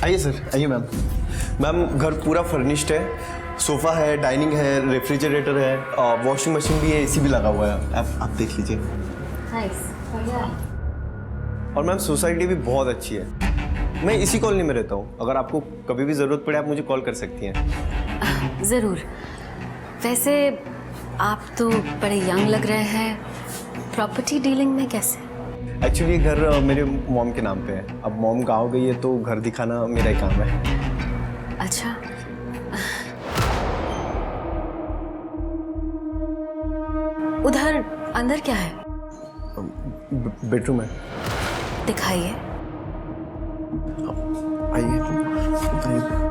आइए सर, आइए ma'am. Ma'am घर पूरा फर्निश्ड है, सोफ़ा है, डाइनिंग है, रेफ्रिजरेटर है, वॉशिंग मशीन भी है, एसी भी लगा हुआ है। आप देख लीजिए। नाइस, बढ़िया। और मैम सोसाइटी भी बहुत अच्छी है। मैं इसी कॉलोनी में रहता हूँ। अगर आपको कभी भी ज़रूरत पड़े आप मुझे कॉल कर सकती हैं। ज़रूर। वैसे आप तो बड़े यंग लग रहे हैं, प्रॉपर्टी डीलिंग में कैसे? एक्चुअली ये घर मेरे मॉम के नाम पे है। अब मॉम गाँव गई है तो घर दिखाना मेरा ही काम है। अच्छा। उधर अंदर क्या है? बेडरूम है। दिखाइए। आइए, बताइए।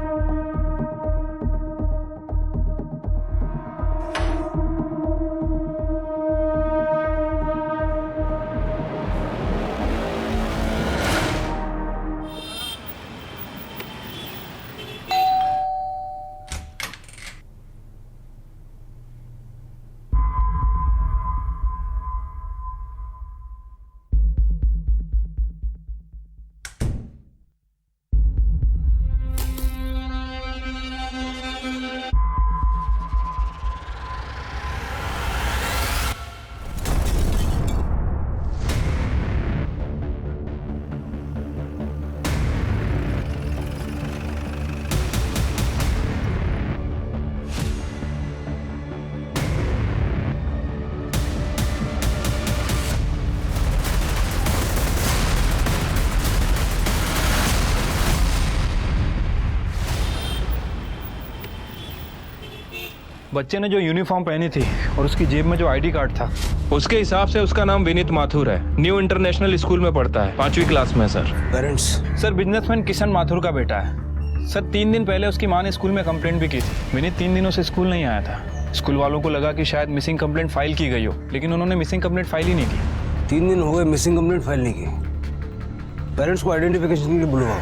बच्चे ने जो यूनिफॉर्म पहनी थी और उसकी जेब में जो आईडी कार्ड था, उसके हिसाब से उसका नाम विनीत माथुर है। न्यू इंटरनेशनल स्कूल में पढ़ता है, 5वीं क्लास में। Sir parents? Sir businessman Kishan Mathur का बेटा है। सर 3 दिन पहले उसकी माँ ने स्कूल में कंप्लेंट भी की थी। विनीत 3 दिनों से स्कूल नहीं आया था। स्कूल वालों को लगा कि शायद मिसिंग कंप्लेंट फाइल की गई हो, लेकिन उन्होंने मिसिंग कंप्लेंट फाइल ही नहीं की। 3 दिन हो गए मिसिंग कंप्लेंट फाइल नहीं की। पेरेंट्स को आइडेंटिफिकेशन के लिए बुलवाओ।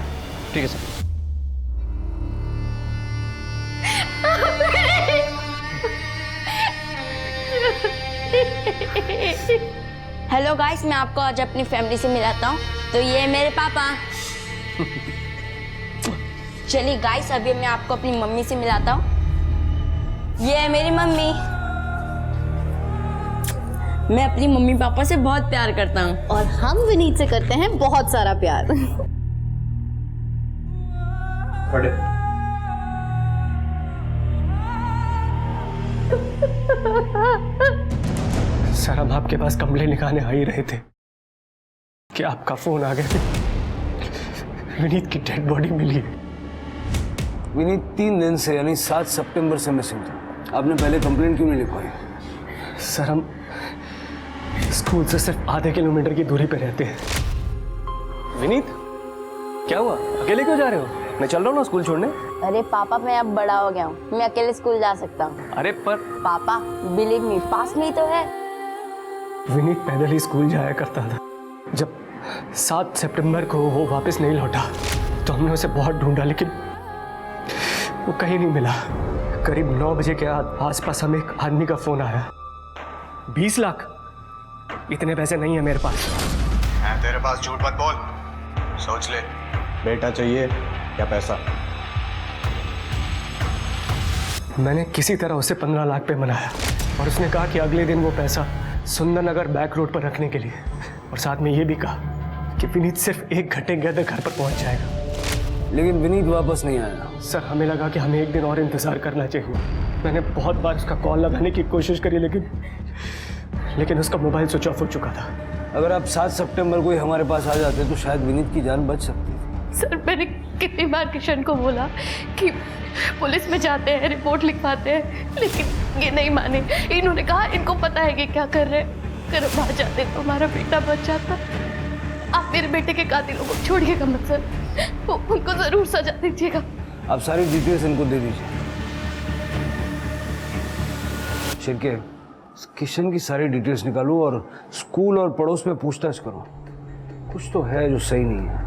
ठीक है सर। हेलो गाइस, मैं आपको आज अपनी फैमिली से मिलाता हूँ। तो ये है मेरे पापा। चलिए गाइस, अभी मैं आपको अपनी मम्मी से मिलाता हूँ। ये है मेरी मम्मी। मैं अपनी मम्मी पापा से बहुत प्यार करता हूँ। और हम विनीत से करते हैं बहुत सारा प्यार। सर हम आपके पास कंप्लेंट लिखाने आ ही रहे थे कि आपका फोन आ गया। विनीत की डेड बॉडी मिली। विनीत 3 दिन से यानी 7 सितंबर से मिसिंग था। आपने पहले कंप्लेंट क्यों नहीं लिखवाई? सर हम स्कूल से सिर्फ आधे किलोमीटर की दूरी पे रहते हैं। विनीत क्या हुआ, अकेले क्यों जा रहे हो? मैं चल रहा हूँ ना स्कूल छोड़ने। अरे पापा, मैं अब बड़ा हो गया हूँ, मैं अकेले स्कूल जा सकता हूँ। अरे पर पापा बिलीव मी, पास में ही तो है। विनीत पैदल ही स्कूल जाया करता था। जब 7 सितंबर को वो वापस नहीं लौटा तो हमने उसे बहुत ढूंढा, लेकिन वो कहीं नहीं मिला। करीब 9 बजे के आसपास हमें एक आदमी का फोन आया। 20 लाख? इतने पैसे नहीं है मेरे पास। है तेरे पास? झूठ मत बोल, सोच ले। बेटा चाहिए या पैसा? मैंने किसी तरह उसे 15 लाख पे मनाया और उसने कहा कि अगले दिन वो पैसा सुंदरनगर बैक रोड पर रखने के लिए, और साथ में ये भी कहा कि विनीत सिर्फ 1 घंटे के अंदर घर पर पहुंच जाएगा। लेकिन विनीत वापस नहीं आया। सर हमें लगा कि हमें 1 दिन और इंतजार करना चाहिए। मैंने बहुत बार उसका कॉल लगाने की कोशिश करी, लेकिन उसका मोबाइल स्विच ऑफ हो चुका था। अगर आप 7 सितंबर को ही हमारे पास आ जाते तो शायद विनीत की जान बच सकती थी। सर मैंने कितनी बार किशन को बोला कि पुलिस में जाते हैं, रिपोर्ट लिखवाते हैं, लेकिन ये नहीं माने। इन्होंने कहा इनको पता है कि क्या कर रहे हैं, अगर बाहर जाते तो हमारा बेटा बच जाता। आप मेरे बेटे के कातिलों को छोड़िएगा मत सर, उनको जरूर सजा दीजिएगा। आप सारी डिटेल्स इनको दे दीजिए। शिरके, किशन की सारी डिटेल्स निकालो और स्कूल और पड़ोस में पूछताछ करो। कुछ तो है जो सही नहीं है।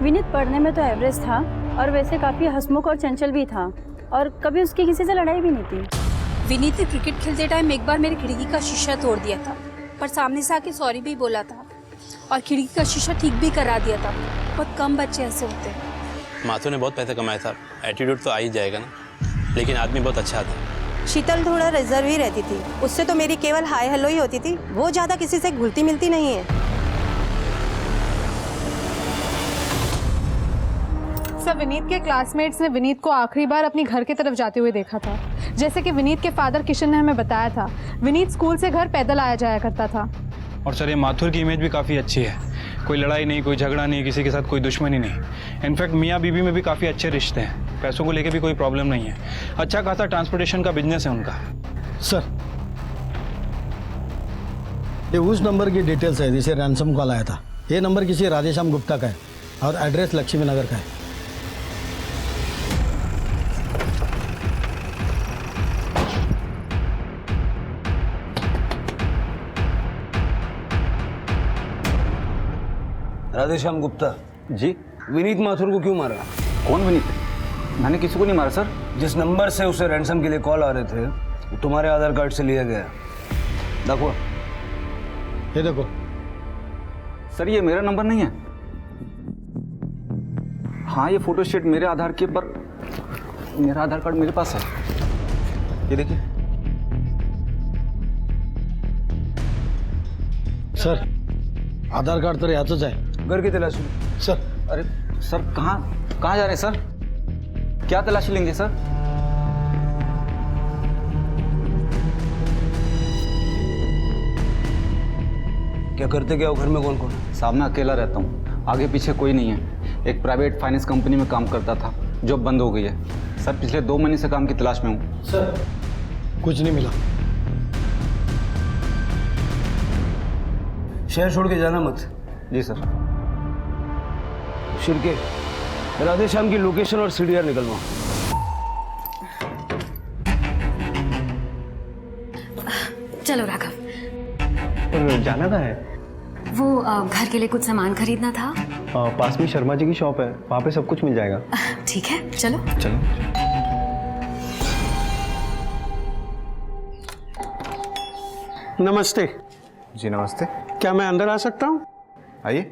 विनीत पढ़ने में तो एवरेज था और वैसे काफ़ी हंसमुख और चंचल भी था, और कभी उसकी किसी से लड़ाई भी नहीं थी। विनीत ने क्रिकेट खेलते टाइम एक बार मेरी खिड़की का शीशा तोड़ दिया था, पर सामने से आके सॉरी भी बोला था। और खिड़की का शीशा ठीक भी करा दिया था। बहुत कम बच्चे ऐसे होते हैं। माथुर ने बहुत पैसा कमाया था, एटीट्यूड तो आ ही जाएगा ना, लेकिन आदमी बहुत अच्छा था। शीतल थोड़ा रिजर्व ही रहती थी, उससे तो मेरी केवल हाय हेलो ही होती थी, वो ज़्यादा किसी से घुलती मिलती नहीं है। सब विनीत के क्लासमेट्स ने विनीत को आखिरी बार अपनी घर की तरफ जाते हुए देखा था। जैसे कि विनीत के फादर किशन ने हमें बताया था, विनीत स्कूल से घर पैदल आया जाया करता था। और सर ये माथुर की इमेज भी काफ़ी अच्छी है, कोई लड़ाई नहीं, कोई झगड़ा नहीं, किसी के साथ कोई दुश्मनी नहीं। इनफैक्ट मियाँ बीबी में भी काफ़ी अच्छे रिश्ते हैं, पैसों को लेके भी कोई प्रॉब्लम नहीं है, अच्छा खासा ट्रांसपोर्टेशन का बिजनेस है उनका। सर ये उस नंबर की डिटेल्स है जिसे रैंसम कॉल आया था। ये नंबर किसी राधेश्याम गुप्ता का है और एड्रेस लक्ष्मी नगर का है। राधेश्याम गुप्ता जी। विनीत माथुर को क्यों मारा? कौन विनीत? मैंने किसी को नहीं मारा सर। जिस नंबर से उसे रैंसम के लिए कॉल आ रहे थे वो तुम्हारे आधार कार्ड से लिया गया। देखो ये देखो सर, ये मेरा नंबर नहीं है। हाँ ये फोटो स्टेट मेरे आधार के पर, मेरा आधार कार्ड मेरे पास है, ये देखिए। सर आधार कार्ड तर याचंच आहे। घर की तलाशी सर। अरे सर कहाँ जा रहे हैं सर? क्या तलाशी लेंगे सर? क्या करते क्या हो घर में? कौन कौन? साहब मैं अकेला रहता हूँ, आगे पीछे कोई नहीं है। एक प्राइवेट फाइनेंस कंपनी में काम करता था, जॉब बंद हो गई है सर। पिछले 2 महीने से काम की तलाश में हूँ। सर कुछ नहीं मिला। शहर छोड़ के जाना मत। जी सर। शिरके राधेश्याम की लोकेशन और सीडीआर निकलवा। चलो राघव। और जाना कहाँ है? वो घर के लिए कुछ सामान खरीदना था। पास में शर्मा जी की शॉप है, वहाँ पे सब कुछ मिल जाएगा। ठीक है चलो। चलो। नमस्ते। जी नमस्ते। क्या मैं अंदर आ सकता हूँ? आइए।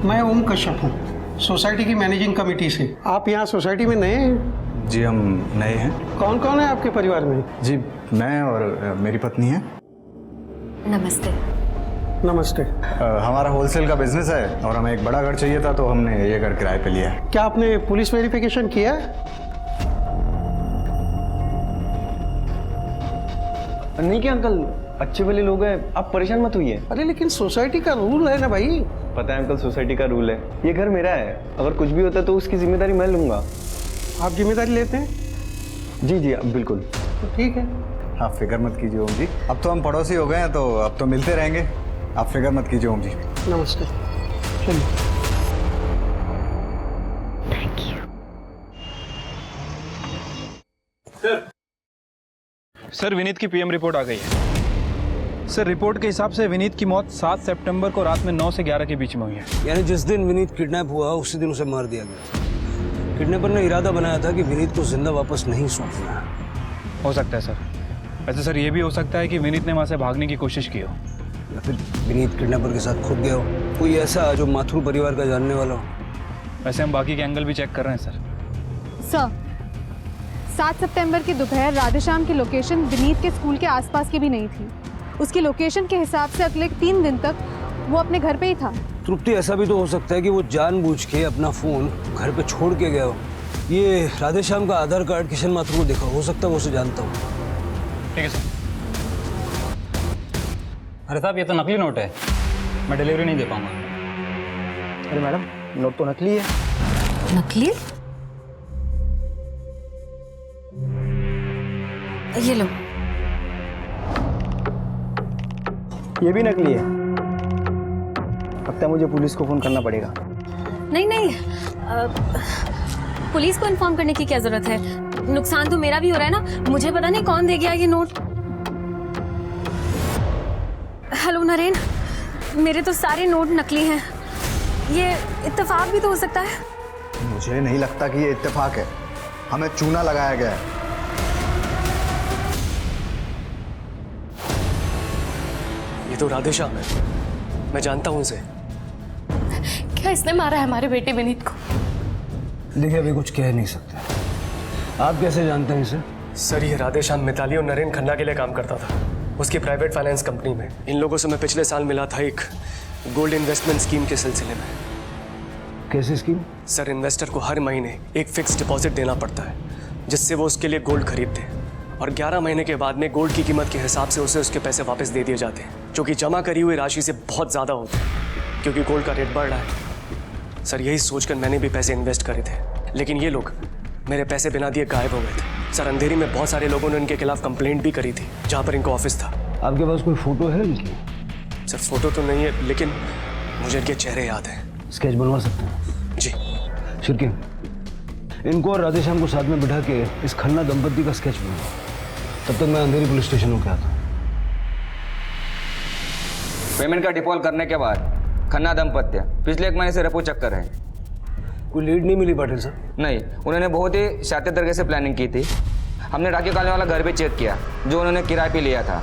मैं ओम कश्यप हूँ, सोसाइटी की मैनेजिंग कमेटी से। आप यहाँ सोसाइटी में नए हैं? जी हम नए हैं। कौन कौन है आपके परिवार में? जी मैं और मेरी पत्नी है। नमस्ते। नमस्ते। हमारा होलसेल का बिजनेस है और हमें एक बड़ा घर चाहिए था, तो हमने ये घर किराए पे लिया है। क्या आपने पुलिस वेरिफिकेशन किया है? नहीं क्या अंकल, अच्छे भले लोग हैं, आप परेशान मत होइए। अरे लेकिन सोसाइटी का रूल है ना भाई। पता है अंकल, सोसाइटी का रूल है, ये घर मेरा है, अगर कुछ भी होता है तो उसकी जिम्मेदारी मैं लूंगा। आप जिम्मेदारी लेते हैं? जी जी बिल्कुल। तो ठीक है। आप फिक्र मत कीजिए ओम जी, अब तो हम पड़ोसी हो गए हैं, तो अब तो मिलते रहेंगे। आप फिक्र मत कीजिए ओम जी। नमस्ते। चलिए। Thank you. सर विनीत की पीएम रिपोर्ट आ गई है। सर रिपोर्ट के हिसाब से विनीत की मौत 7 सितंबर को रात में 9 से 11 के बीच में हुई है। यानी जिस दिन विनीत किडनैप हुआ उसी दिन उसे मार दिया गया। किडनैपर ने इरादा बनाया था कि विनीत को जिंदा वापस नहीं सौंपना है। हो सकता है सर। वैसे सर ये भी हो सकता है कि विनीत ने वहाँ से भागने की कोशिश की हो, या फिर विनीत किडनैपर के साथ खुद गया हो, कोई ऐसा जो माथुर परिवार का जानने वाला हो। वैसे हम बाकी के एंगल भी चेक कर रहे हैं सर। सर 7 सितंबर की दोपहर राधेश्याम की लोकेशन विनीत के स्कूल के आसपास की भी नहीं थी। उसकी लोकेशन के हिसाब से अगले 3 दिन तक वो अपने घर पे ही था। तृप्ति ऐसा भी तो हो सकता है कि वो जानबूझ के अपना फोन घर पे छोड़ के गया हो। ये राधेश्याम का आधार कार्ड किशन माथुर को देखा, हो सकता है वो उसे जानता हो। ठीक है सर। अरे साहब ये तो नकली नोट है, मैं डिलीवरी नहीं दे पाऊंगा। अरे मैडम नोट तो नकली है। नकली? ये लो। ये भी नकली है। लगता है मुझे पुलिस को फोन करना पड़ेगा। नहीं नहीं, पुलिस को इन्फॉर्म करने की क्या जरूरत है? नुकसान तो मेरा भी हो रहा है ना, मुझे पता नहीं कौन दे गया ये नोट। हेलो नरेन, मेरे तो सारे नोट नकली हैं। ये इत्तेफाक भी तो हो सकता है। मुझे नहीं लगता कि ये इत्तेफाक है, हमें चूना लगाया गया है। ये तो राधेश्याम है, मैं जानता हूँ इसे। क्या इसने मारा है हमारे बेटे विनीत को? देखिए अभी कुछ कह नहीं सकते। आप कैसे जानते हैं इसे? सर ये राधेश्याम मिताली और नरेन खन्ना के लिए काम करता था, उसकी प्राइवेट फाइनेंस कंपनी में। इन लोगों से मैं पिछले साल मिला था एक गोल्ड इन्वेस्टमेंट स्कीम के सिलसिले में। कैसी स्कीम? सर इन्वेस्टर को हर महीने एक फिक्स डिपॉजिट देना पड़ता है जिससे वो उसके लिए गोल्ड खरीदते हैं, और 11 महीने के बाद में गोल्ड की कीमत के हिसाब से उसे उसके पैसे वापस दे दिए जाते हैं, जो कि जमा करी हुई राशि से बहुत ज़्यादा होते हैं क्योंकि गोल्ड का रेट बढ़ रहा है। सर यही सोचकर मैंने भी पैसे इन्वेस्ट करे थे, लेकिन ये लोग मेरे पैसे बिना दिए गायब हो गए थे। सर अंधेरी में बहुत सारे लोगों ने इनके खिलाफ कंप्लेंट भी करी थी जहाँ पर इनका ऑफिस था। आपके पास कोई फोटो है इनकी? सर फोटो तो नहीं है, लेकिन मुझे इनके चेहरे याद हैं। स्केच बनवा सकते हैं? जी। शिरके, इनको और राधेश्याम को साथ में बिठा के इस खन्ना दंपति का स्केच बनवा। तब तक मैं अंधेरी पुलिस स्टेशन होकर आता हूँ। पेमेंट का डिफॉल्ट करने के बाद खन्ना दंपत्ति पिछले 1 महीने से रेपो चक्कर है। कोई लीड नहीं मिली पाटिल साहब? नहीं, उन्होंने बहुत ही शातिर तरीके से प्लानिंग की थी। हमने राखी कॉलोनी वाला घर भी चेक किया जो उन्होंने किराए पे लिया था,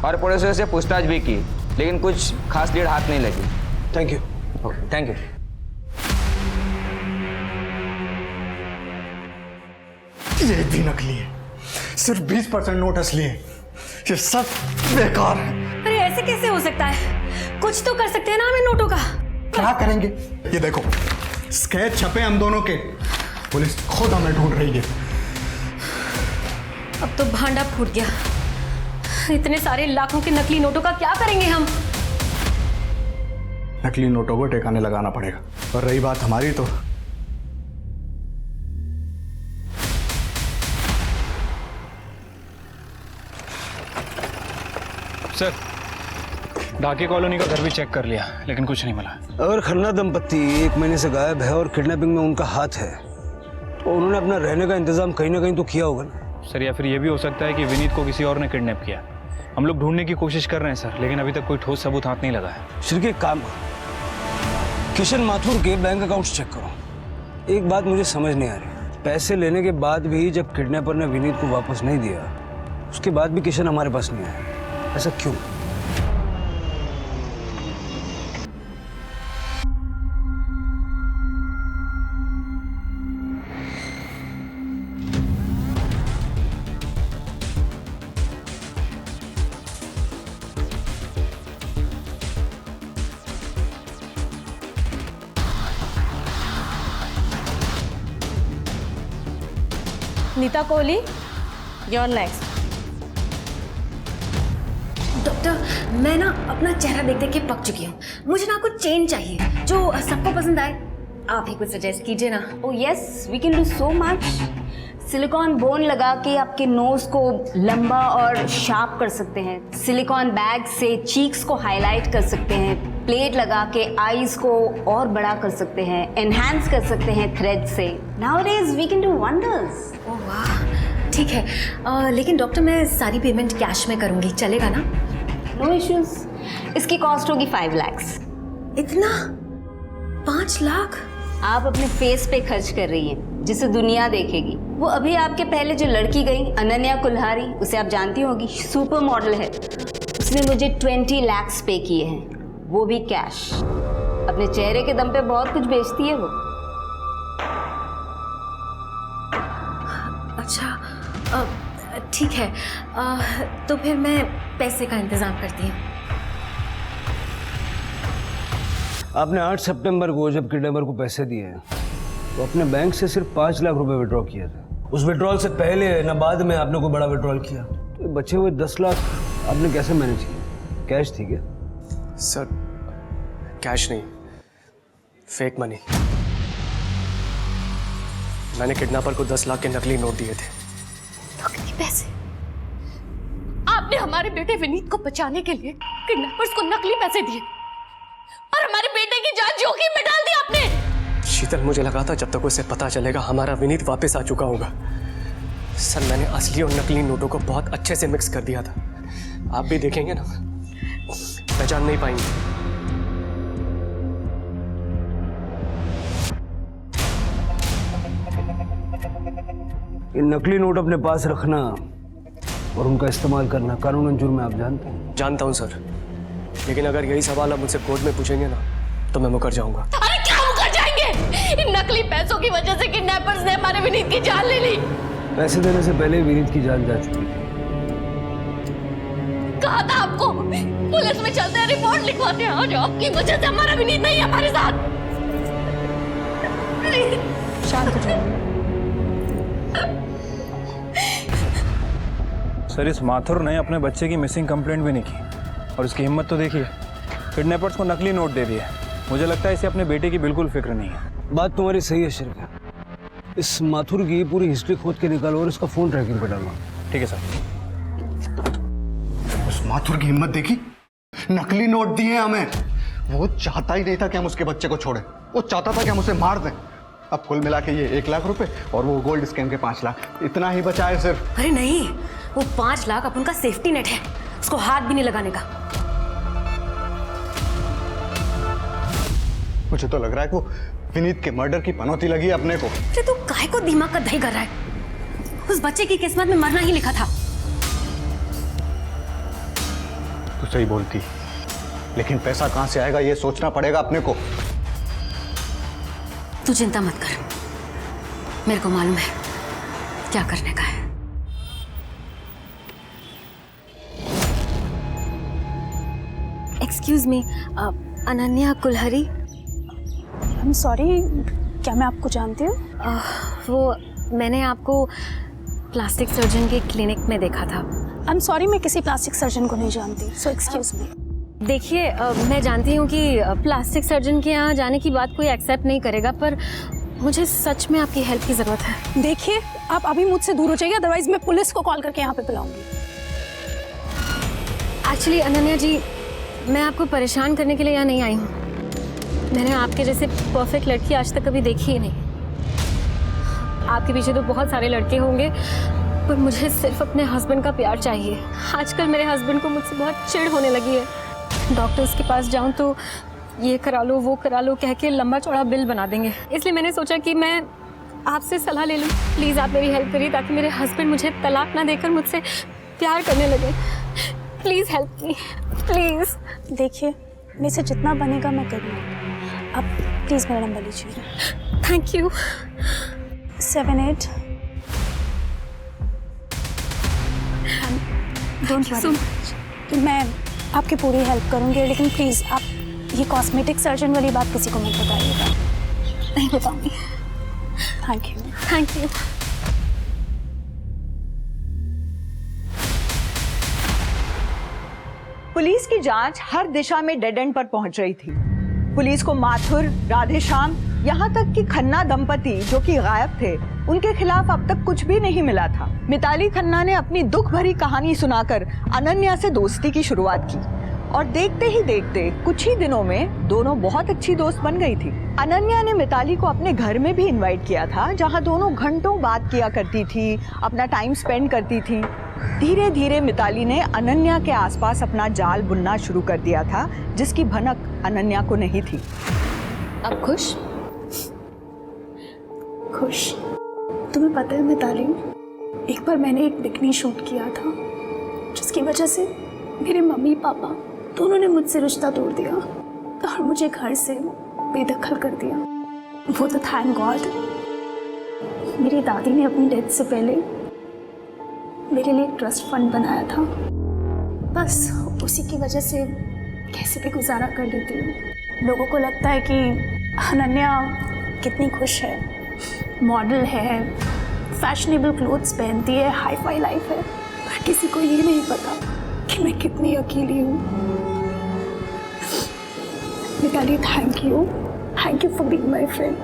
और पड़ोसियों से पूछताछ भी की, लेकिन कुछ खास लीड हाथ नहीं लगी। Thank you. Okay, thank you. ये भी नकली है, सिर्फ 20% नोट असली है। ये सब बेकार है। अरे ऐसे कैसे हो सकता है? कुछ तो कर सकते हैं ना हम इन नोटों का। क्या करेंगे? ये देखो स्केच छपे हम दोनों के, पुलिस खुद हमें ढूंढ रही है। अब तो भांडा फूट गया। इतने सारे लाखों के नकली नोटों का क्या करेंगे हम? नकली नोटों को ठिकाने लगाना पड़ेगा। और रही बात हमारी, तो सर ढाके कॉलोनी का घर भी चेक कर लिया, लेकिन कुछ नहीं मिला। अगर खन्ना दंपत्ति 1 महीने से गायब है और किडनैपिंग में उनका हाथ है, तो उन्होंने अपना रहने का इंतजाम कहीं ना कहीं तो किया होगा ना। सर या फिर ये भी हो सकता है कि विनीत को किसी और ने किडनैप किया। हम लोग ढूंढने की कोशिश कर रहे हैं सर, लेकिन अभी तक कोई ठोस सबूत हाथ नहीं लगा है। श्री एक काम करो, किशन माथुर के बैंक अकाउंट्स चेक करो। एक बात मुझे समझ नहीं आ रही, पैसे लेने के बाद भी जब किडनैपर ने विनीत को वापस नहीं दिया, उसके बाद भी किशन हमारे पास नहीं आया, ऐसा क्यों? Nita Kohli, your next. Doctor मैं ना अपना चेहरा देख देख के पक चुकी हूँ। मुझे ना कुछ चेंज चाहिए जो सबको पसंद आए। आप ही कुछ सजेस्ट कीजिए ना। Oh yes, we can do so much. Silicon bone लगा के आपके नोज को लंबा और शार्प कर सकते हैं। सिलिकॉन बैग से चीक्स को हाईलाइट कर सकते हैं। प्लेट लगा के आईज को और बड़ा कर सकते हैं। एनहांस कर सकते हैं थ्रेड से। Nowadays we can do wonders. ओह वाह, ठीक है। लेकिन डॉक्टर मैं सारी पेमेंट कैश में करूँगी, चलेगा ना? No issues. इसकी कॉस्ट होगी 5 लाख। इतना? 5 लाख? आप अपने फेस पे खर्च कर रही हैं जिसे दुनिया देखेगी। वो अभी आपके पहले जो लड़की गई अनन्या कुल्हारी, उसे आप जानती होगी, सुपर मॉडल है। उसने मुझे 20 लाख पे किए हैं, वो भी कैश। अपने चेहरे के दम पे बहुत कुछ बेचती है वो। अच्छा ठीक है। तो फिर मैं पैसे का इंतज़ाम करती हूँ। आपने 8 सितंबर को जब किडनैपर को पैसे दिए तो अपने बैंक से सिर्फ 5 लाख रुपए विड्रॉ किया था। उस विड्रॉल से पहले ना बाद में आपने कोई बड़ा विड्रॉल किया, तो बचे हुए 10 लाख आपने कैसे मैनेज किया? कैश थी क्या? सर कैश नहीं, फेक मनी। मैंने किडनैपर को 10 लाख के नकली नोट दिए थे। नकली पैसे? आपने हमारे बेटे विनीत को बचाने के लिए किडनैपर्स को नकली पैसे दिए और हमारे बेटे की जान जोखिम में डाल दी आपने। शीतल, मुझे लगा था जब तक उसे पता चलेगा हमारा विनीत वापस आ चुका होगा। सर मैंने असली और नकली नोटों को बहुत अच्छे से मिक्स कर दिया था। आप भी देखेंगे ना, पहचान नहीं पाएंगे। ये नकली नोट अपने पास रखना और उनका इस्तेमाल करना कानूनन जुर्म है, आप जानते हैं? जानता हूं सर, लेकिन अगर यही सवाल आप मुझसे कोर्ट में पूछेंगे ना तो मैं मुकर जाऊंगा। अरे क्या मुकर जाएंगे? इन नकली पैसों की वजह से किडनैपर्स ने हमारे विनीत की जान ले ली। पैसे देने से पहले विनीत की जान जा चुकी थी। कहा था आपको, पुलिस में चलते हैं, रिपोर्ट लिखवाते हैं। आज आपकी वजह से हमारा विनीत नहीं है हमारे साथ। शांत हो जाइए। सर, इस माथुर ने अपने बच्चे की मिसिंग कंप्लेंट भी नहीं की और इसकी हिम्मत तो देखिए, किडनैपर्स को नकली नोट दे दिया। मुझे लगता है इसे अपने बेटे की बिल्कुल फिक्र नहीं है। बात तुम्हारी सही है शिरका। इस माथुर की पूरी हिस्ट्री खोद के निकालो और इसका फोन ट्रैकिंग पे डालो। ठीक है सर। उस माथुर की हिम्मत देखी, नकली नोट दिए हमें। वो चाहता ही नहीं था कि हम उसके बच्चे को छोड़े, वो चाहता था कि हम उसे मार दें। अब कुल मिला के ये 1 लाख रुपए और वो गोल्ड स्कैम के 5 लाख, इतना ही बचा है सिर्फ। अरे नहीं, वो 5 लाख अपन का सेफ्टी नेट है, उसको हाथ भी नहीं लगाने का। मुझे तो लग रहा है कि वो विनीत के मर्डर की पनौती लगी है अपने को। अरे तू काहे को दिमाग का दही कर रहा है? उस बच्चे की किस्मत में मरना ही लिखा था। तू सही बोलती, लेकिन पैसा कहां से आएगा ये सोचना पड़ेगा अपने को। तू चिंता मत कर, मेरे को मालूम है क्या करने का है। Excuse me, Ananya Kulhari. I am sorry, क्या मैं आपको जानती हूँ? वो मैंने आपको प्लास्टिक सर्जन के क्लिनिक में देखा था। आई एम सॉरी, मैं किसी प्लास्टिक सर्जन को नहीं जानती, सो एक्सक्यूज मी। देखिए, मैं जानती हूँ कि प्लास्टिक सर्जन के यहाँ जाने की बात कोई एक्सेप्ट नहीं करेगा, पर मुझे सच में आपकी हेल्प की ज़रूरत है। देखिए, आप अभी मुझसे दूर हो जाइए, अदरवाइज मैं पुलिस को कॉल करके यहाँ पे बुलाऊंगी। एक्चुअली अनन्या जी, मैं आपको परेशान करने के लिए यहाँ नहीं आई हूँ। मैंने आपके जैसे परफेक्ट लड़की आज तक कभी देखी ही नहीं। आपके पीछे तो बहुत सारे लड़के होंगे, पर मुझे सिर्फ अपने हस्बैंड का प्यार चाहिए। आजकल मेरे हस्बैंड को मुझसे बहुत चिढ़ होने लगी है। डॉक्टर्स के पास जाऊं तो ये करा लो वो करा लो कह के लंबा चौड़ा बिल बना देंगे। इसलिए मैंने सोचा कि मैं आपसे सलाह ले लूं। प्लीज़ आप मेरी हेल्प करिए ताकि मेरे हस्बैंड मुझे तलाक ना देकर मुझसे प्यार करने लगे। Please help me, please. देखिए, मेरे से जितना बनेगा मैं करूँगी। आप प्लीज़ मेरा नंबर लीजिए। Thank you. 78 डोंट वरी, मैं आपकी पूरी हेल्प करूँगी, लेकिन प्लीज़ आप ये कॉस्मेटिक सर्जन वाली बात किसी को मत बताइएगा। नहीं बताऊँगी। Thank you. Thank you. Police की जांच हर दिशा में डेड एंड पर पहुंच रही थी। पुलिस को माथुर, राधेश्याम, यहाँ तक कि खन्ना दंपति जो कि गायब थे, उनके खिलाफ अब तक कुछ भी नहीं मिला था। मिताली खन्ना ने अपनी दुख भरी कहानी सुनाकर अनन्या से दोस्ती की शुरुआत की और देखते ही देखते कुछ ही दिनों में दोनों बहुत अच्छी दोस्त बन गई थी। अनन्या ने मिताली को अपने घर में भी इनवाइट किया था, जहाँ दोनों घंटों बात किया करती थी, अपना टाइम स्पेंड करती थी। धीरे धीरे मिताली ने अनन्या के आसपास अपना जाल बुनना शुरू कर दिया था, जिसकी भनक अनन्या को नहीं थी। अब खुश? खुश? तुम्हें पता है मिताली, एक बार मैंने एक बिकनी शूट किया था, जिसकी वजह से मेरे मम्मी पापा दोनों ने मुझसे रिश्ता तोड़ दिया और मुझे घर से बेदखल कर दिया। वो तो थैंक गॉड मेरी दादी ने अपनी डेथ से पहले मेरे लिए एक ट्रस्ट फंड बनाया था। बस उसी की वजह से कैसे भी गुजारा कर लेती हूँ। लोगों को लगता है कि अनन्या कितनी खुश है, मॉडल है, फैशनेबल क्लोथ्स पहनती है, हाई फाई लाइफ है, पर किसी को ये नहीं पता कि मैं कितनी अकेली हूँ। Mitali, thank you for being my friend.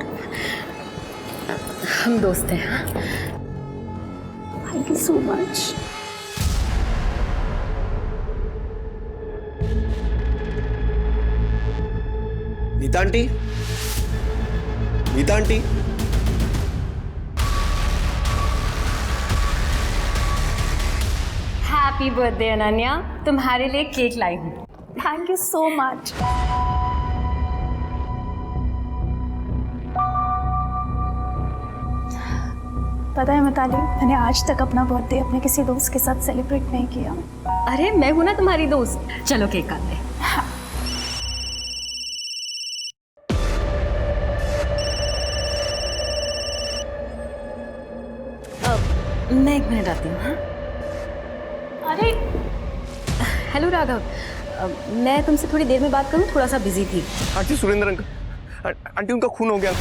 हम दोस्त हैं। Thank you so much. Nita aunty, Nita aunty, happy birthday Ananya, तुम्हारे लिए केक लाई हूँ। Thank you so much. पता है मिताली, मैंने आज तक अपना बर्थडे अपने किसी दोस्त के साथ सेलिब्रेट नहीं किया। अरे मैं हूँ ना तुम्हारी दोस्त, चलो केक काटते हैं। मैं 1 मिनट आती हूँ। हाँ अरे हेलो राघव, मैं तुमसे थोड़ी देर में बात करूँ, थोड़ा सा बिजी थी। आंटी सुरेंद्र अंकल, आंटी उनका खून हो गया,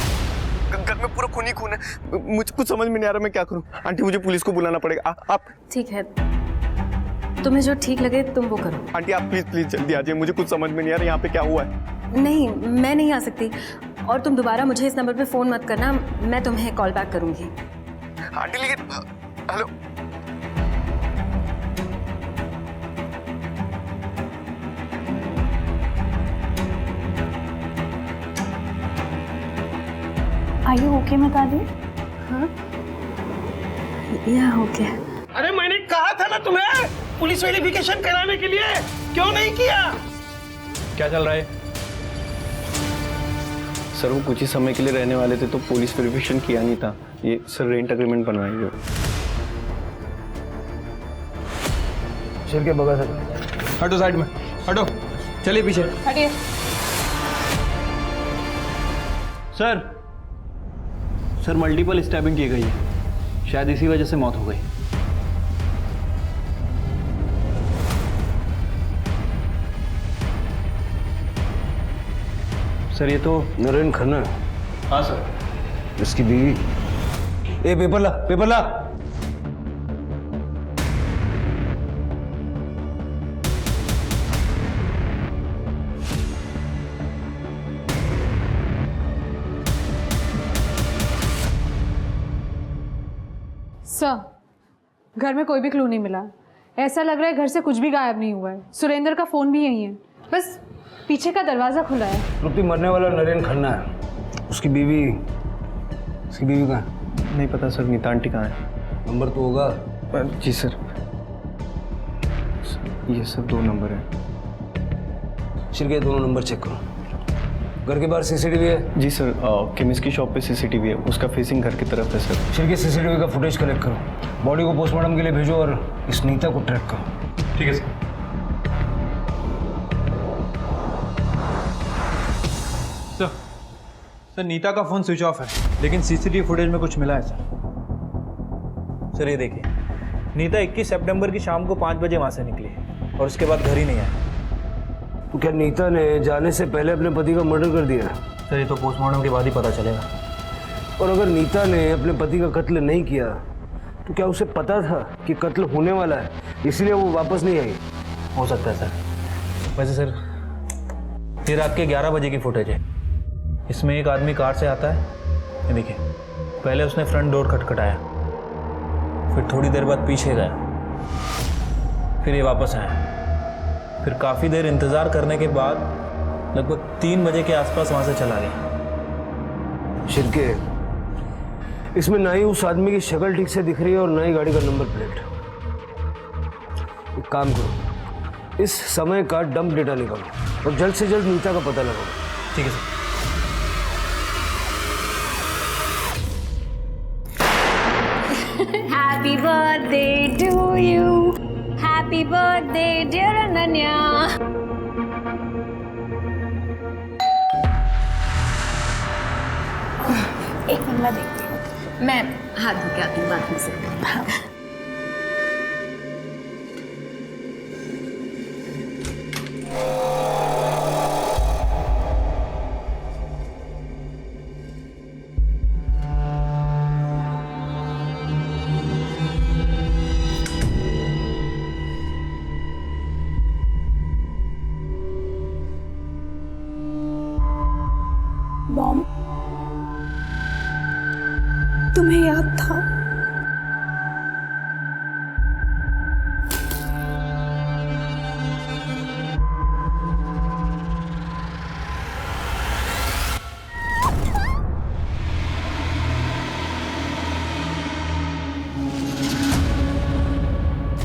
घर में पूरा खून ही खून है। मुझे कुछ समझ में नहीं आ रहा मैं क्या करूँ। आंटी मुझे पुलिस को बुलाना पड़ेगा। आप ठीक है, तुम्हें जो ठीक लगे तुम वो करो। आंटी आप प्लीज प्लीज जल्दी आ जाइए, मुझे कुछ समझ में नहीं आ रहा यहाँ पे क्या हुआ है। नहीं, मैं नहीं आ सकती, और तुम दोबारा मुझे इस नंबर पे फ़ोन मत करना, मैं तुम्हें कॉल बैक करूँगी। आंटी लेकिन hello, Are you okay Mitali? हाँ या ओके। अरे मैंने कहा था ना तुम्हें पुलिस वेरिफिकेशन कराने के लिए, क्यों नहीं किया? क्या चल रहा है? सर वो कुछ ही समय के लिए रहने वाले थे तो पुलिस वेरिफिकेशन किया नहीं था। ये सर रेंट अग्रीमेंट बनवाएंगे। चल के बगा हटो साइड में, हटो, चलिए पीछे। हटिए। सर मल्टीपल स्टैबिंग की गई है, शायद इसी वजह से मौत हो गई। सर ये तो नरेन खन्ना है। हाँ सर। इसकी बीवी। ए पेपर ला, पेपर ला। सर, घर में कोई भी क्लू नहीं मिला। ऐसा लग रहा है घर से कुछ भी गायब नहीं हुआ है। सुरेंद्र का फ़ोन भी यहीं है, बस पीछे का दरवाज़ा खुला है। रुपी मरने वाला नरेन खन्ना है, उसकी बीवी कहाँ है? नहीं पता सर, नीता आंटी कहाँ है? नंबर तो होगा। जी सर, ये सब 2 नंबर है। चल के दोनों नंबर चेक करो। घर के बाहर सीसीटीवी है? जी सर, केमिस्ट की शॉप पे सीसीटीवी है, उसका फेसिंग घर की तरफ है सर। चल के सीसीटीवी का फुटेज कलेक्ट करो, बॉडी को पोस्टमार्टम के लिए भेजो और इस नीता को ट्रैक करो। ठीक है सर। सर नीता का फ़ोन स्विच ऑफ है, लेकिन सीसीटीवी फुटेज में कुछ मिला है सर। ये देखिए, नीता 21 सितंबर की शाम को 5 बजे वहाँ से निकली और उसके बाद घर ही नहीं आया। तो क्या नीता ने जाने से पहले अपने पति का मर्डर कर दिया? सर ये तो पोस्टमार्टम के बाद ही पता चलेगा। और अगर नीता ने अपने पति का कत्ल नहीं किया तो क्या उसे पता था कि कत्ल होने वाला है, इसलिए वो वापस नहीं आई? हो सकता है सर। वैसे सर ये रात के 11 बजे की फुटेज है। इसमें एक आदमी कार से आता है, ये देखिए, पहले उसने फ्रंट डोर खटखटाया, फिर थोड़ी देर बाद पीछे गया, फिर ये वापस आया, फिर काफ़ी देर इंतज़ार करने के बाद लगभग 3 बजे के आसपास वहाँ से चला गया। शिरके, इसमें ना ही उस आदमी की शक्ल ठीक से दिख रही है और ना ही गाड़ी का नंबर प्लेट। एक काम करो, इस समय का डंप डेटा निकालो और जल्द से जल्द नीता का पता लगाओ। ठीक है sir. Happy birthday to you. Happy birthday dear Ananya. एक मिनट मैं देखती हूँ। मैं हाथ धो के आती हूँ, बात नहीं सकती। हाँ। मॉम, तुम्हें याद था?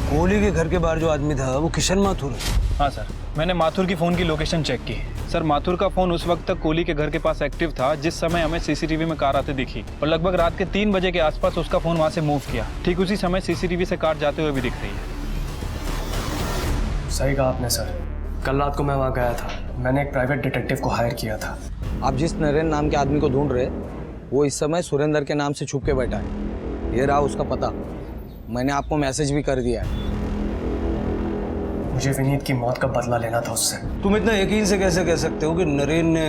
कोहली के घर के बाहर जो आदमी था वो किशन माथुर है। हाँ सर, मैंने माथुर की फ़ोन की लोकेशन चेक की। सर माथुर का फ़ोन उस वक्त तक कोहली के घर के पास एक्टिव था जिस समय हमें सीसीटीवी में कार आते दिखी, और लगभग रात के 3 बजे के आसपास उसका फ़ोन वहाँ से मूव किया। ठीक उसी समय सीसीटीवी से कार जाते हुए भी दिख रही है। सही कहा आपने सर, कल रात को मैं वहाँ गया था। मैंने एक प्राइवेट डिटेक्टिव को हायर किया था। आप जिस नरेन नाम के आदमी को ढूंढ रहे, वो इस समय सुरेंद्र के नाम से छुप के बैठा है। ये रहा उसका पता। मैंने आपको मैसेज भी कर दिया है। मुझे विनीत की मौत का बदला लेना था उससे। तुम इतना यकीन से कैसे कह सकते हो कि नरेन ने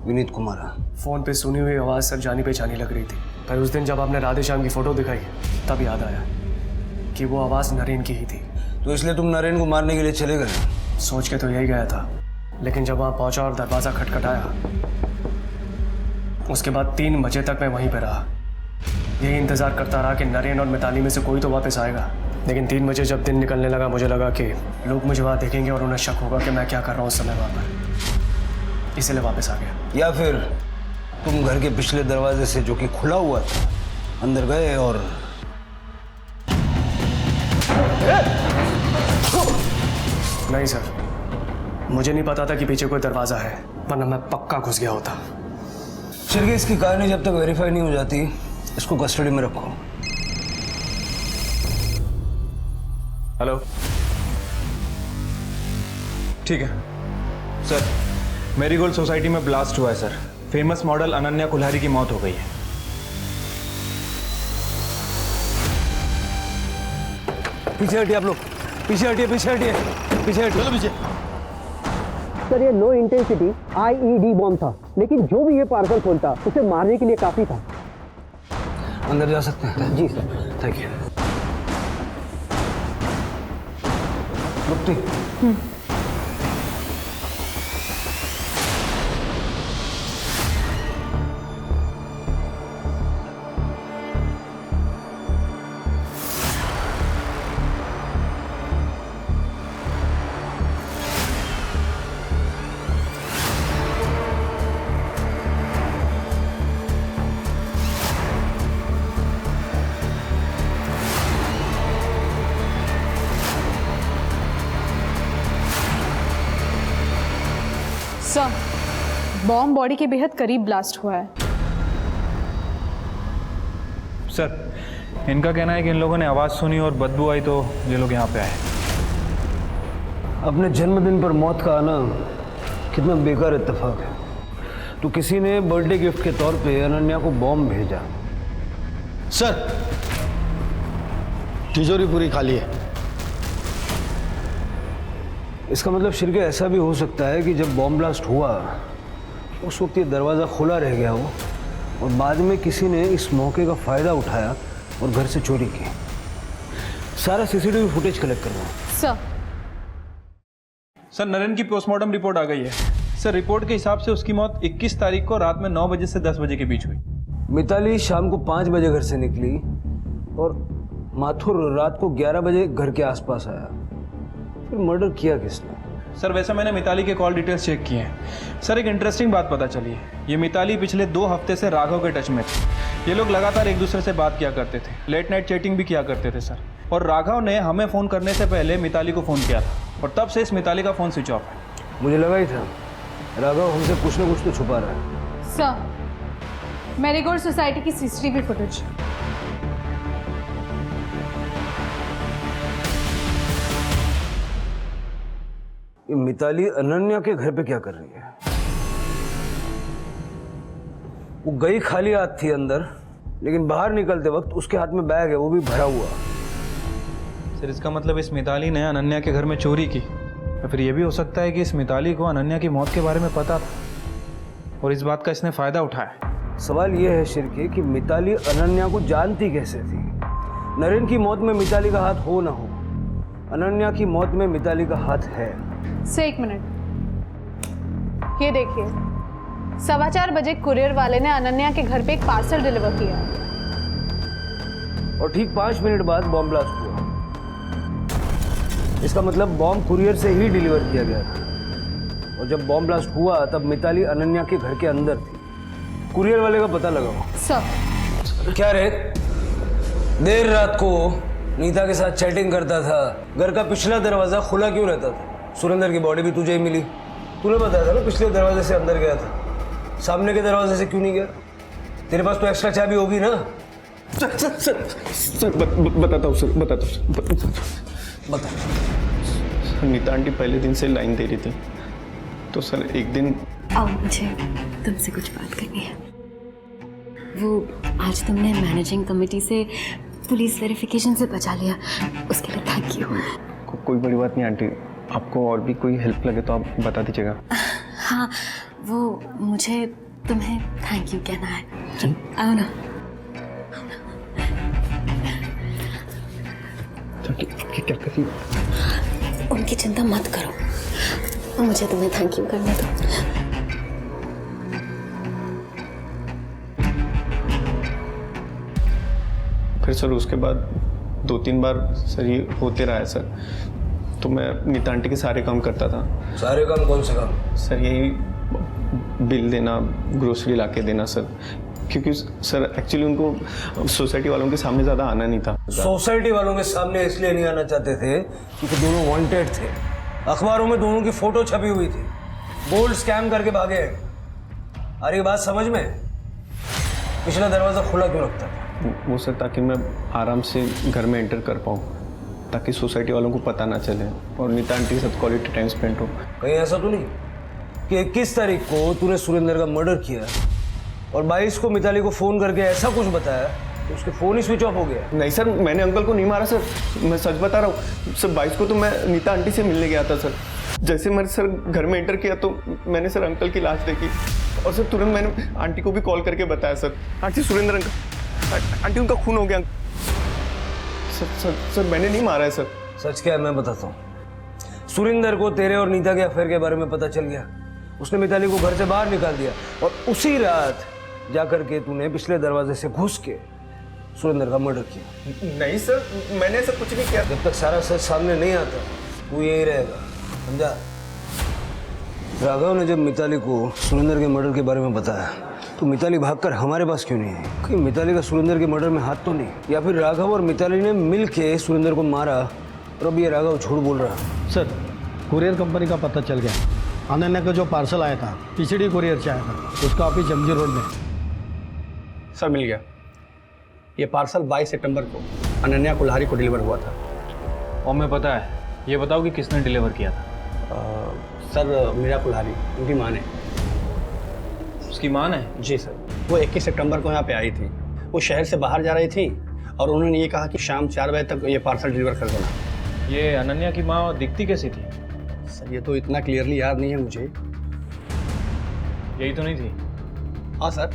विनीत को मारा? फ़ोन पे सुनी हुई आवाज़ सर जानी पहचानी लग रही थी, पर उस दिन जब आपने राधे श्याम की फ़ोटो दिखाई तब याद आया कि वो आवाज़ नरेन की ही थी। तो इसलिए तुम नरेन को मारने के लिए चले गए? सोच के तो यही गया था, लेकिन जब वहाँ पहुँचा और दरवाज़ा खटखटाया, उसके बाद 3 बजे तक मैं वहीं पर रहा। यही इंतज़ार करता रहा कि नरेन और मिताली में से कोई तो वापस आएगा। लेकिन 3 बजे जब दिन निकलने लगा, मुझे लगा कि लोग मुझे वहाँ देखेंगे और उन्हें शक होगा कि मैं क्या कर रहा हूँ उस समय वहाँ पर, इसलिए वापस आ गया। या फिर तुम घर के पिछले दरवाजे से, जो कि खुला हुआ था, अंदर गए और नहीं सर, मुझे नहीं पता था कि पीछे कोई दरवाज़ा है, वरना मैं पक्का घुस गया होता। चलिए, इसकी कहानी जब तक वेरीफाई नहीं हो जाती, इसको कस्टडी में रखो। हेलो, ठीक है सर। मेरीगोल्ड सोसाइटी में ब्लास्ट हुआ है sir. Famous model Ananya Kulhari की मौत हो गई है। पीछे हटिए आप लोग, पीछे हटिए, पीछे हटिए, पीछे हटिए, पीछे। सर, ये लो इंटेंसिटी IED बॉम्ब था, लेकिन जो भी ये पार्सल खोलता उसे मारने के लिए काफी था। अंदर जा सकते हैं? जी सर। Thank you. रुकती। सर, बॉम्ब बॉडी के बेहद करीब ब्लास्ट हुआ है। सर, इनका कहना है कि इन लोगों ने आवाज़ सुनी और बदबू आई तो ये लोग यहाँ पे आए। अपने जन्मदिन पर मौत का आना कितना बेकार इत्तेफाक है। तो किसी ने बर्थडे गिफ्ट के तौर पे अनन्या को बॉम्ब भेजा। सर, तिजोरी पूरी खाली है। इसका मतलब शिरके ऐसा भी हो सकता है कि जब बॉम्ब ब्लास्ट हुआ उस वक्त ये दरवाज़ा खुला रह गया हो और बाद में किसी ने इस मौके का फ़ायदा उठाया और घर से चोरी की। सारा CCTV फुटेज कलेक्ट करना है। सर, नरेन की पोस्टमार्टम रिपोर्ट आ गई है। सर, रिपोर्ट के हिसाब से उसकी मौत 21 तारीख को रात में 9 बजे से 10 बजे के बीच हुई। मिताली शाम को 5 बजे घर से निकली और माथुर रात को 11 बजे घर के आसपास आया। फिर मर्डर किया किसने? सर, वैसे मैंने मिताली के कॉल डिटेल्स चेक किए हैं। सर, एक इंटरेस्टिंग बात पता चली है। ये मिताली पिछले 2 हफ्ते से राघव के टच में थी। ये लोग लगातार एक दूसरे से बात किया करते थे, लेट नाइट चैटिंग भी किया करते थे सर। और राघव ने हमें फ़ोन करने से पहले मिताली को फ़ोन किया था और तब से इस मिताली का फ़ोन स्विच ऑफ है। मुझे लगा ही था राघव हमसे कुछ ना कुछ तो छुपा रहा है। सर, मेरीगोल्ड सोसाइटी की CCTV फुटेज। ये मिताली अनन्या के घर पे क्या कर रही है? वो गई खाली हाथ थी अंदर, लेकिन बाहर निकलते वक्त उसके हाथ में बैग है, वो भी भरा हुआ। सर, इसका मतलब इस मिताली ने अनन्या के घर में चोरी की। या फिर ये भी हो सकता है कि इस मिताली को अनन्या की मौत के बारे में पता था और इस बात का इसने फ़ायदा उठाया। सवाल ये है शिरके कि मिताली अनन्या को जानती कैसे थी? नरेन की मौत में मिताली का हाथ हो ना हो, अनन्या की मौत में मिताली का हाथ है। से 1 मिनट, ये देखिए, 4:15 बजे कुरियर वाले ने अनन्या के घर पे एक पार्सल डिलीवर किया और ठीक 5 मिनट बाद बॉम्ब ब्लास्ट हुआ। इसका मतलब बॉम्ब कुरियर से ही डिलीवर किया गया था और जब बॉम्ब ब्लास्ट हुआ तब मिताली अनन्या के घर के अंदर थी। कुरियर वाले का पता लगाओ। सर, क्या रे, देर रात को नीता के साथ चैटिंग करता था, घर का पिछला दरवाजा खुला क्यों रहता था? सुरेंद्र की बॉडी भी तुझे ही मिली, तूने बताया था ना पिछले दरवाजे से अंदर गया था, सामने के दरवाजे से क्यों नहीं गया? तेरे पास तो एक्स्ट्रा चाबी होगी ना? सर बताता हूँ सर, बता। नीता आंटी पहले दिन से लाइन दे रही थी, तो सर एक दिन आओ, मुझे तुमसे कुछ बात करनी है। वो आज तुमने मैनेजिंग कमेटी से पुलिस वेरिफिकेशन से बचा लिया, उसके लिए थैंक यू। कोई बड़ी बात नहीं आंटी, आपको और भी कोई हेल्प लगे तो आप बता दीजिएगा। हाँ, वो मुझे तुम्हें थैंक यू कहना है। आओ ना। क्या करी? उनकी चिंता मत करो, मुझे तुम्हें थैंक यू करना दो। फिर सर उसके बाद 2-3 बार सर ये होते रहा है सर, तो मैं नीता आंटी के सारे काम करता था। सारे काम कौन से काम? सर यही बिल देना, ग्रोसरी ला के देना सर, क्योंकि सर एक्चुअली उनको सोसाइटी वालों के सामने ज़्यादा आना नहीं था। सोसाइटी वालों के सामने इसलिए नहीं आना चाहते थे क्योंकि दोनों वांटेड थे, अखबारों में दोनों की फोटो छपी हुई थी, गोल्ड स्कैम करके भागे। अरे बात समझ में? पिछला दरवाजा खुला क्यों रखता था? वो सर ताकि मैं आराम से घर में एंटर कर पाऊँ, ताकि सोसाइटी वालों को पता ना चले और नीता आंटी के साथ क्वालिटी टाइम स्पेंड हो। कहीं ऐसा तो नहीं कि 21 तारीख को तूने सुरेंद्र का मर्डर किया और 22 को मिताली को फ़ोन करके ऐसा कुछ बताया तो उसके फ़ोन ही स्विच ऑफ हो गया? नहीं सर, मैंने अंकल को नहीं मारा सर, मैं सच बता रहा हूँ सर। 22 को तो मैं नीता आंटी से मिलने गया था सर। जैसे मैंने सर घर में एंटर किया तो मैंने सर अंकल की लाश देखी और सर तुरंत मैंने आंटी को भी कॉल करके बताया sir, aunty Surendra uncle, aunty उनका खून हो गया। सर मैंने नहीं मारा है सर। सच क्या है मैं बताता हूँ। सुरेंद्र को तेरे और नीता के अफेयर के बारे में पता चल गया, उसने मिताली को घर से बाहर निकाल दिया और उसी रात जाकर के तूने पिछले दरवाजे से घुस के सुरेंद्र का मर्डर किया। नहीं सर, मैंने ऐसा कुछ नहीं किया। जब तक सारा सच सामने नहीं आता तू यही रहेगा, समझा? राघव ने जब मिताली को सुरेंद्र के मर्डर के बारे में बताया तो मिताली भागकर हमारे पास क्यों नहीं आई? कि मिताली का सुरेंद्र के मर्डर में हाथ तो नहीं, या फिर राघव और मिताली ने मिल के सुरेंद्र को मारा और अब ये राघव झूठ बोल रहा है? सर कुरियर कंपनी का पता चल गया। अनन्या का जो पार्सल आया था पीसीडी कुरियर से आया था, उसका ऑफिस जमजी रोड में। सर मिल गया, ये पार्सल 22 सितंबर को अनन्या कुल्हारी को डिलीवर हुआ था। और मैं पता है, ये बताओ कि किसने डिलीवर किया था? सर मीरा कुल्हारी, उनकी माँ ने। उसकी माँ ने? जी सर, वो 21 सितंबर को यहाँ पे आई थी। वो शहर से बाहर जा रही थी और उन्होंने ये कहा कि शाम 4 बजे तक ये पार्सल डिलीवर कर देना। ये अनन्या की माँ दिखती कैसी थी? सर ये तो इतना क्लियरली याद नहीं है मुझे। यही तो नहीं थी? हाँ सर,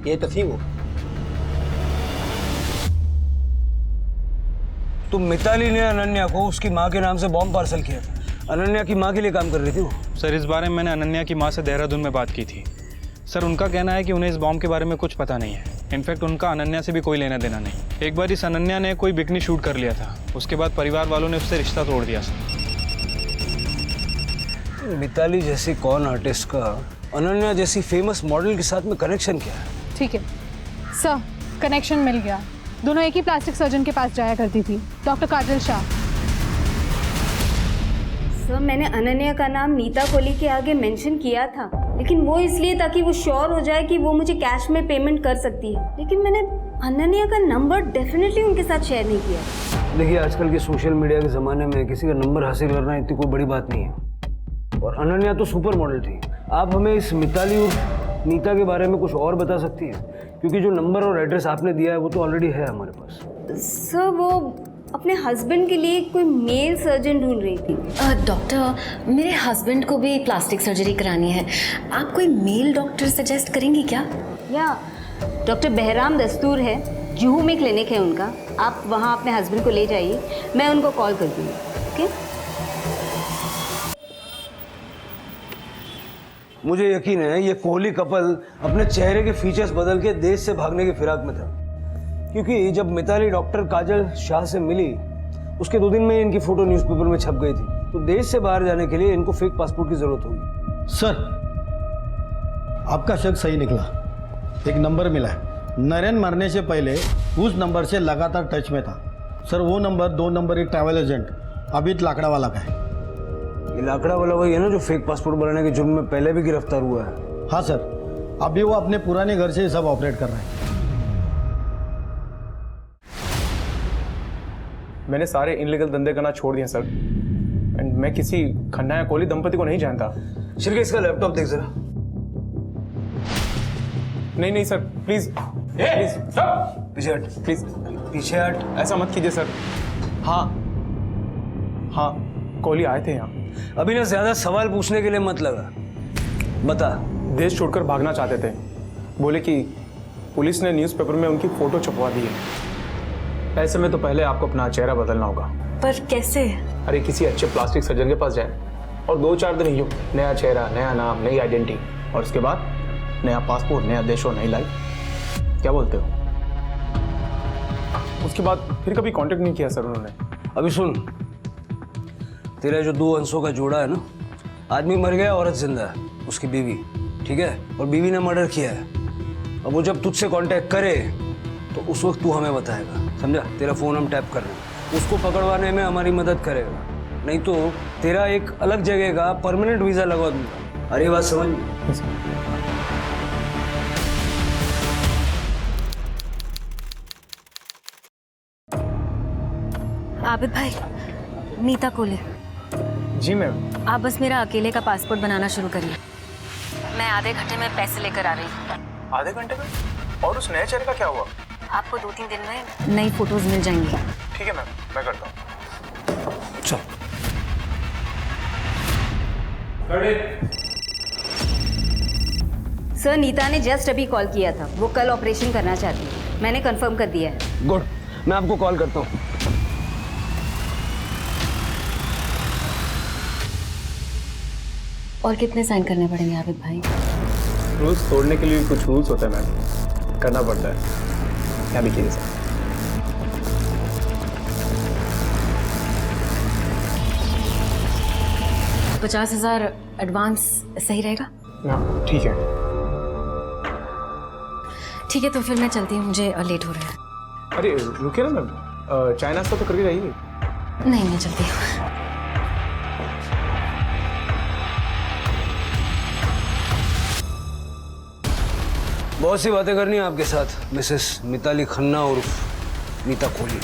ये तो थी वो। तो मिताली ने अनन्या को उसकी माँ के नाम से बॉम्ब पार्सल किया था। अनन्या की माँ के लिए काम कर रही थी वो। सर इस बारे में मैंने अनन्या की माँ से देहरादून में बात की थी। सर उनका कहना है कि उन्हें इस बॉम्ब के बारे में कुछ पता नहीं है। इनफैक्ट उनका अनन्या से भी कोई लेना देना नहीं। एक बार इस अनन्या ने कोई बिकनी शूट कर लिया था, उसके बाद परिवार वालों ने उससे रिश्ता तोड़ दिया। सर मिताली जैसी कौन आर्टिस्ट का अनन्या जैसी फेमस मॉडल के साथ में कनेक्शन क्या है? ठीक है सर, कनेक्शन मिल गया। दोनों एक ही प्लास्टिक सर्जन के पास जाया करती थी, डॉक्टर काजल शाह। सर मैंने अनन्या का नाम नीता कोहली के आगे मेंशन किया था, लेकिन वो इसलिए ताकि वो श्योर हो जाए कि वो मुझे कैश में पेमेंट कर सकती है, लेकिन मैंने अनन्या का नंबर डेफिनेटली उनके साथ शेयर नहीं किया। देखिए आजकल के सोशल मीडिया के ज़माने में किसी का नंबर हासिल करना इतनी कोई बड़ी बात नहीं है। और अनन्या तो सुपर मॉडल थी। आप हमें इस मिताली और नीता के बारे में कुछ और बता सकती हैं? क्योंकि जो नंबर और एड्रेस आपने दिया है वो तो ऑलरेडी है हमारे पास। सर वो अपने हस्बैंड के लिए कोई मेल सर्जन ढूंढ रही थी। डॉक्टर मेरे हस्बैंड को भी प्लास्टिक सर्जरी करानी है, आप कोई मेल डॉक्टर सजेस्ट करेंगी क्या? या डॉक्टर बहराम दस्तूर है, जुहू में क्लिनिक है उनका, आप वहाँ अपने हस्बैंड को ले जाइए, मैं उनको कॉल कर दूँगी। ओके? मुझे यकीन है ये कोहली कपल अपने चेहरे के फीचर्स बदल के देश से भागने की फिराक में था, क्योंकि जब मिताली डॉक्टर काजल शाह से मिली उसके 2 दिन में इनकी फोटो न्यूज़पेपर में छप गई थी। तो देश से बाहर जाने के लिए इनको फेक पासपोर्ट की जरूरत होगी। सर आपका शक सही निकला, एक नंबर मिला है। नरेन मरने से पहले उस नंबर से लगातार टच में था। सर वो नंबर 2 नंबर एक ट्रैवल एजेंट अभित लाकड़ा वाला का है। ये लाकड़ा वाला वही है ना जो फेक पासपोर्ट बनाने के जुर्म में पहले भी गिरफ्तार हुआ है? हाँ सर, अभी वो अपने पुराने घर से सब ऑपरेट कर रहे हैं। मैंने सारे इनलीगल धंधे करना छोड़ दिए सर, एंड मैं किसी खन्ना या कोहली दंपति को नहीं जानता। शिरके इसका लैपटॉप देख जरा। नहीं सर, प्लीज प्लीज पीछे हट प्लीज। पीछे हट। ऐसा मत कीजिए सर। हाँ हाँ, कोहली आए थे यहाँ। अभी ना ज्यादा सवाल पूछने के लिए मत लगा, बता। देश छोड़कर भागना चाहते थे, बोले कि पुलिस ने न्यूज़पेपर में उनकी फोटो छपवा दी है। ऐसे में तो पहले आपको अपना चेहरा बदलना होगा। पर कैसे? अरे किसी अच्छे प्लास्टिक सर्जन के पास जाए और 2-4 दिन यूँ, नया चेहरा, नया नाम, नई आइडेंटिटी, और उसके बाद नया पासपोर्ट, नया देश और नई लाइफ। क्या बोलते हो? उसके बाद फिर कभी कांटेक्ट नहीं किया सर उन्होंने। अभी सुन, तेरा जो 2 अंशों का जोड़ा है ना, आदमी मर गया, औरत जिंदा है, उसकी बीवी, ठीक है, और बीवी ने मर्डर किया है। अब वो जब तुझसे कांटेक्ट करे तो उस वक्त तू हमें बताएगा, समझा? तेरा फोन हम टैप कर रहे हैं, उसको पकड़वाने में हमारी मदद करेगा, नहीं तो तेरा एक अलग जगह का परमानेंट वीजा लगवा दूंगा। अरे ये बात समझ। आबिद भाई, नीता कोहली। जी मैम। आप बस मेरा अकेले का पासपोर्ट बनाना शुरू करिए, मैं आधे घंटे में पैसे लेकर आ रही हूँ। आधे घंटे में? और उस नए चेहरे का क्या हुआ? आपको 2-3 दिन में नई फोटोज मिल जाएंगी। ठीक है मैम, मैं करता हूँ। चल। सर, नीता ने जस्ट अभी कॉल किया था, वो कल ऑपरेशन करना चाहती है, मैंने कंफर्म कर दिया है। गुड, मैं आपको कॉल करता हूँ। और कितने साइन करने पड़ेंगे आबिद भाई? रूल्स तोड़ने के लिए कुछ रूल्स होते हैं मैम, करना पड़ता है। क्या भी कीजिए सर। 50,000 एडवांस सही रहेगा? हाँ ठीक है। ठीक है, तो फिर मैं चलती हूँ, मुझे लेट हो रहा है। अरे रुकिए ना मैम, चाय नाश्ता तो करके जाइए। नहीं, मैं चलती हूँ। बहुत सी बातें करनी है आपके साथ, मिसेस मिताली खन्ना और नीता कोहली।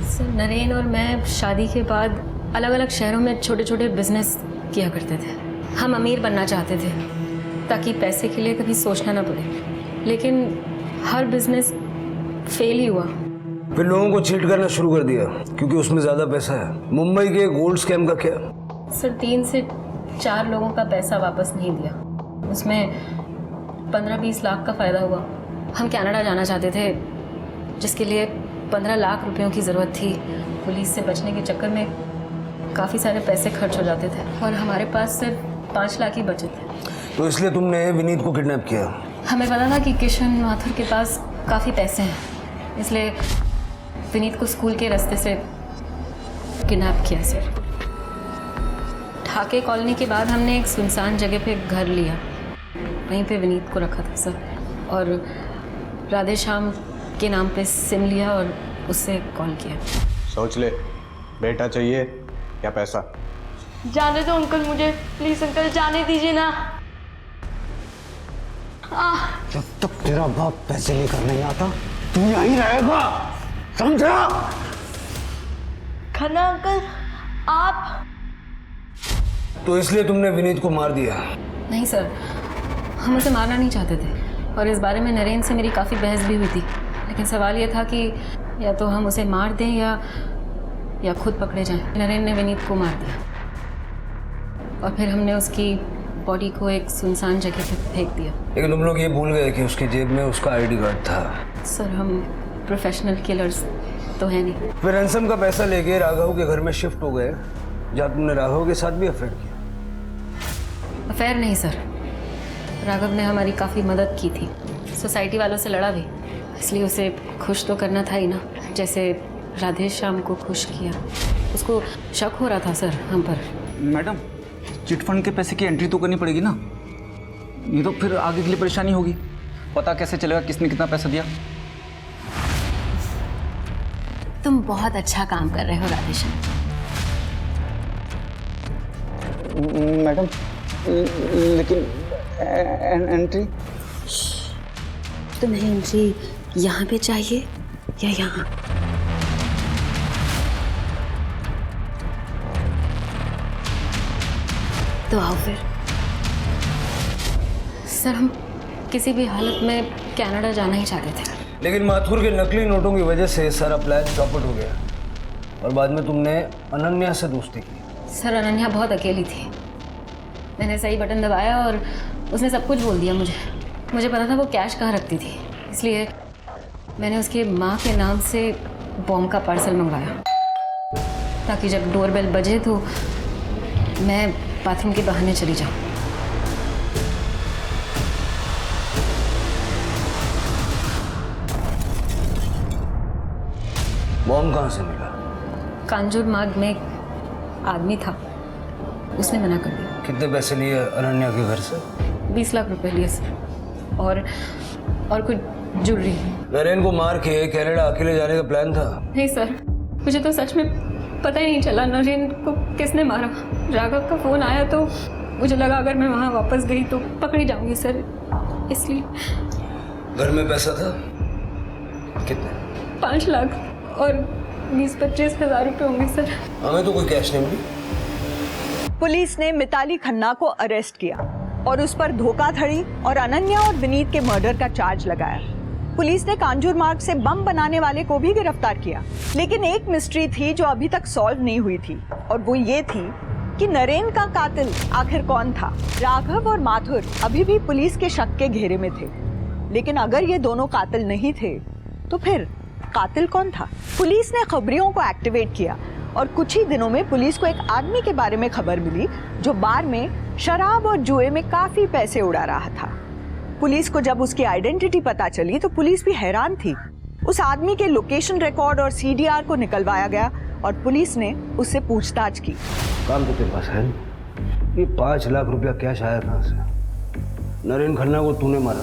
सर, नरेन और मैं शादी के बाद अलग अलग शहरों में छोटे छोटे बिजनेस किया करते थे। हम अमीर बनना चाहते थे ताकि पैसे के लिए कभी सोचना ना पड़े, लेकिन हर बिजनेस फेल ही हुआ। फिर लोगों को चीट करना शुरू कर दिया क्योंकि उसमें ज़्यादा पैसा है। मुंबई के गोल्ड स्कैम का क्या? सर, 3 से 4 लोगों का पैसा वापस नहीं दिया, उसमें 15-20 लाख का फ़ायदा हुआ। हम कनाडा जाना चाहते थे जिसके लिए 15 लाख रुपयों की ज़रूरत थी। पुलिस से बचने के चक्कर में काफ़ी सारे पैसे खर्च हो जाते थे और हमारे पास सिर्फ 5 लाख ही बचे थे। तो इसलिए तुमने विनीत को किडनैप किया? हमें पता था कि किशन माथुर के पास काफ़ी पैसे हैं, इसलिए विनीत को स्कूल के रास्ते से किडनैप किया। सर, ढाके कॉलोनी के बाद हमने एक सुनसान जगह पे घर लिया, वहीं पे विनीत को रखा था सर, और राधे श्याम के नाम पे सिम लिया और उससे कॉल किया। सोच ले, बेटा चाहिए या पैसा? जाने दो अंकल, मुझे प्लीज अंकल जाने दीजिए ना। जब तक तेरा बाप पैसे लेकर नहीं आता तू यहीं रहेगा, समझा? खन्ना अंकल, आप? तो इसलिए तुमने विनीत को मार दिया? नहीं सर, हम उसे मारना नहीं चाहते थे और इस बारे में नरेन से मेरी काफ़ी बहस भी हुई थी, लेकिन सवाल ये था कि या तो हम उसे मार दें या खुद पकड़े जाएं। नरेन ने विनीत को मार दिया और फिर हमने उसकी बॉडी को एक सुनसान जगह पे फेंक दिया। लेकिन तुम लोग ये भूल गए कि उसकी जेब में उसका आईडी कार्ड था। सर, हम प्रोफेशनल किलर्स तो है नहीं। फिर रैंसम का पैसा लेके राघव के घर में शिफ्ट हो गए, जहाँ तुमने राघव के साथ भी अफेयर किया। अफेयर नहीं सर, राघव ने हमारी काफ़ी मदद की थी, सोसाइटी वालों से लड़ा भी, इसलिए उसे खुश तो करना था ही ना, जैसे राधे श्याम को खुश किया। उसको शक हो रहा था सर हम पर। मैडम, चिट फंड के पैसे की एंट्री तो करनी पड़ेगी ना, नहीं तो फिर आगे के लिए परेशानी होगी। पता कैसे चलेगा किसने कितना पैसा दिया? तुम बहुत अच्छा काम कर रहे हो राधे श्याम। मैडम, लेकिन एंट्री? तुम्हें एंट्री यहाँ पे चाहिए या यहाँ? तो आओ फिर। सर, हम किसी भी हालत में कनाडा जाना ही चाहते थे। लेकिन माथुर के नकली नोटों की वजह से सारा प्लान चौपट हो गया और बाद में तुमने अनन्या से दोस्ती की। सर अनन्या बहुत अकेली थी। मैंने सही बटन दबाया और उसने सब कुछ बोल दिया मुझे। मुझे पता था वो कैश कहाँ रखती थी, इसलिए मैंने उसके माँ के नाम से बॉम्ब का पार्सल मंगवाया ताकि जब डोरबेल बजे तो मैं बाथरूम के बहाने चली जाऊँ। बॉम्ब कहाँ से मिला? कांजूर मार्ग में एक आदमी था, उसने मना कर दिया। कितने पैसे लिए अनन्या के घर से? 20 लाख रुपए लिए सर, और कुछ ज्वेलरी। नरेन को मार के कनाडा अकेले जाने का प्लान था? नहीं सर, मुझे तो सच में पता ही नहीं चला नरेन को किसने मारा। राघव का फ़ोन आया तो मुझे लगा अगर मैं वहाँ वापस गई तो पकड़ी जाऊंगी सर, इसलिए। घर में पैसा था कितने? 5 लाख और 20-25 हज़ार रुपये होंगे सर। हमें तो कोई कैश नहीं मिली। पुलिस ने मिताली खन्ना को अरेस्ट किया और उस पर धोखाधड़ी और अनन्या और विनीत के मर्डर का चार्ज लगाया। पुलिस ने कांजूर मार्ग से बम बनाने वाले को भी गिरफ्तार किया, लेकिन एक मिस्ट्री थी जो अभी तक सॉल्व नहीं हुई थी, और वो ये थी कि नरेन का कातिल आखिर कौन था। राघव और माथुर अभी भी पुलिस के शक के घेरे में थे, लेकिन अगर ये दोनों कातिल नहीं थे तो फिर कातिल कौन था? पुलिस ने खबरियों को एक्टिवेट किया और कुछ ही दिनों में पुलिस को एक आदमी के बारे में खबर मिली जो बार में शराब और जुए में काफी पैसे उड़ा रहा था। पुलिस को जब उसकी आइडेंटिटी पता चली तो पुलिस भी हैरान थी। उस आदमी के लोकेशन रिकॉर्ड और सीडीआर को निकलवाया गया और पुलिस ने उससे पूछताछ की। काम तो तेरे पास है, ये 5 लाख रुपया कैश आया कहाँ से? नरेन खन्ना को तूने मारा?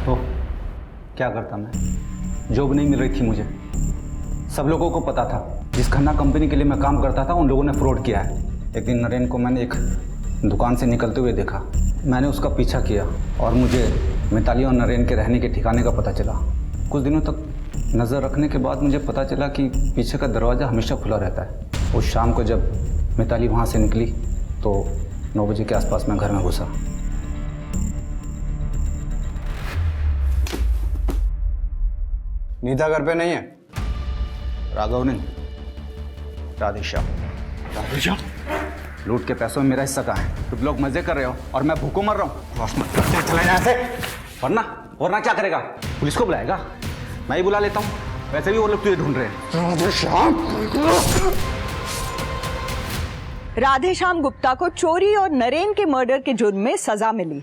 तो क्या करता मैं? जॉब नहीं मिल रही थी मुझे, सब लोगों को पता था। जिस खन्ना कंपनी के लिए मैं काम करता था उन लोगों ने फ्रॉड किया है। एक दिन नरेन को मैंने एक दुकान से निकलते हुए देखा। मैंने उसका पीछा किया और मुझे मिताली और नरेन के रहने के ठिकाने का पता चला। कुछ दिनों तक नज़र रखने के बाद मुझे पता चला कि पीछे का दरवाज़ा हमेशा खुला रहता है। उस शाम को जब मिताली वहाँ से निकली तो 9 बजे के आसपास मैं घर में घुसा। नीता घर पे नहीं है? राघव नहीं, राधेश्याम। राधेश्याम? लूट के पैसों में मेरा हिस्सा कहाँ है? तुम लोग मजे कर रहे हो और मैं भूखों मर रहा हूँ। चला यहाँ से। वरना क्या करेगा? पुलिस को बुलाएगा? मैं ही बुला लेता हूँ, वैसे भी वो लोग तुझे ढूंढ रहे हैं। राधेश्याम गुप्ता को चोरी और नरेन के मर्डर के जुर्म में सजा मिली।